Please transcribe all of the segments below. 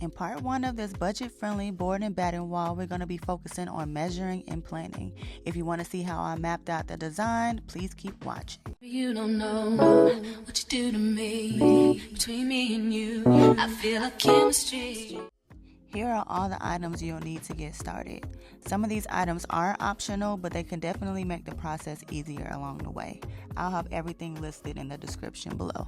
In part 1 of this budget-friendly board and batten wall, we're going to be focusing on measuring and planning. If you want to see how I mapped out the design, please keep watching. You don't know what you do to me. Between me and you, I feel like chemistry. Here are all the items you'll need to get started. Some of these items are optional, but they can definitely make the process easier along the way. I'll have everything listed in the description below.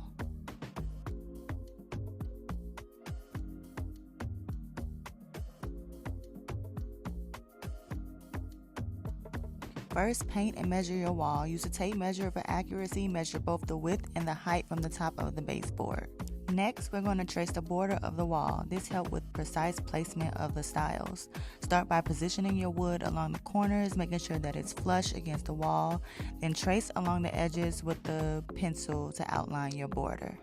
First, paint and measure your wall. Use a tape measure for accuracy. Measure both the width and the height from the top of the baseboard. Next, we're going to trace the border of the wall. This helps with precise placement of the stiles. Start by positioning your wood along the corners, making sure that it's flush against the wall. Then trace along the edges with the pencil to outline your border.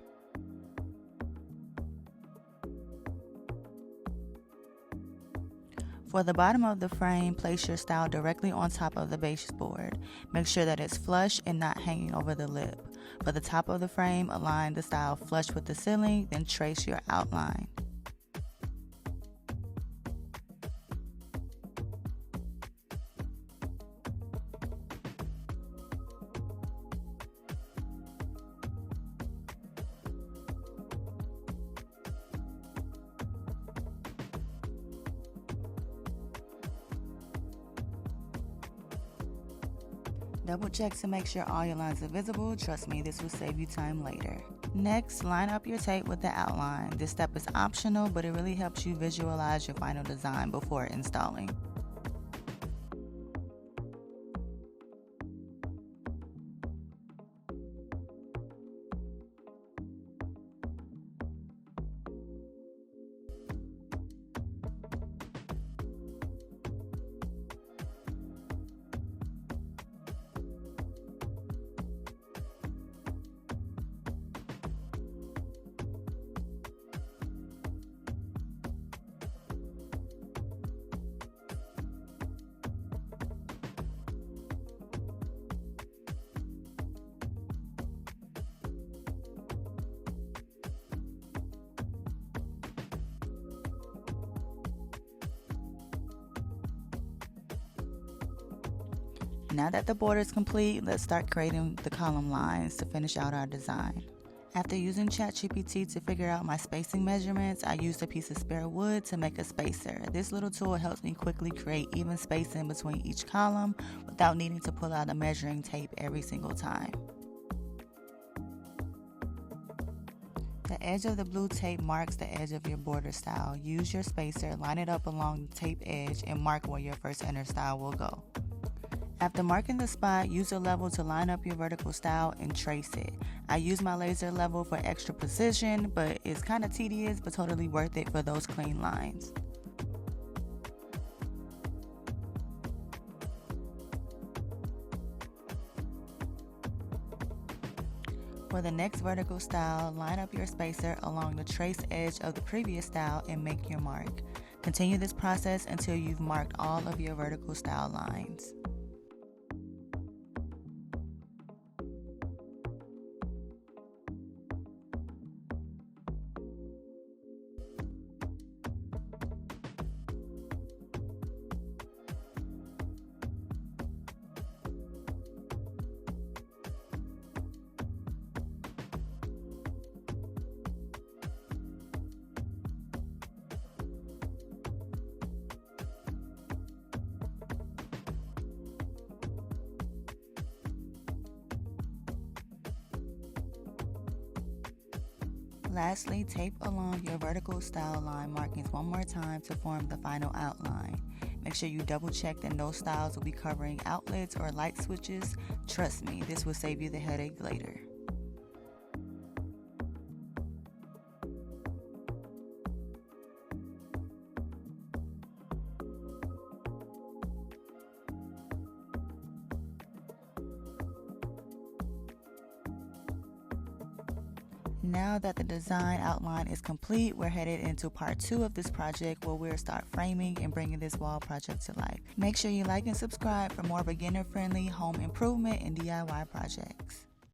For the bottom of the frame, place your stile directly on top of the baseboard. Make sure that it's flush and not hanging over the lip. For the top of the frame, align the stile flush with the ceiling, then trace your outline. Double check to make sure all your lines are visible. Trust me, this will save you time later. Next, line up your tape with the outline. This step is optional, but it really helps you visualize your final design before installing. Now that the border is complete, let's start creating the column lines to finish out our design. After using ChatGPT to figure out my spacing measurements, I used a piece of spare wood to make a spacer. This little tool helps me quickly create even spacing between each column without needing to pull out a measuring tape every single time. The edge of the blue tape marks the edge of your border stile. Use your spacer, line it up along the tape edge, and mark where your first inner stile will go. After marking the spot, use a level to line up your vertical stile and trace it. I use my laser level for extra precision, but it's kind of tedious but totally worth it for those clean lines. For the next vertical stile, line up your spacer along the trace edge of the previous stile and make your mark. Continue this process until you've marked all of your vertical stile lines. Lastly, tape along your vertical stile line markings one more time to form the final outline. Make sure you double check that no stiles will be covering outlets or light switches. Trust me, this will save you the headache later. Now that the design outline is complete, we're headed into part 2 of this project where we'll start framing and bringing this wall project to life. Make sure you like and subscribe for more beginner-friendly home improvement and DIY projects.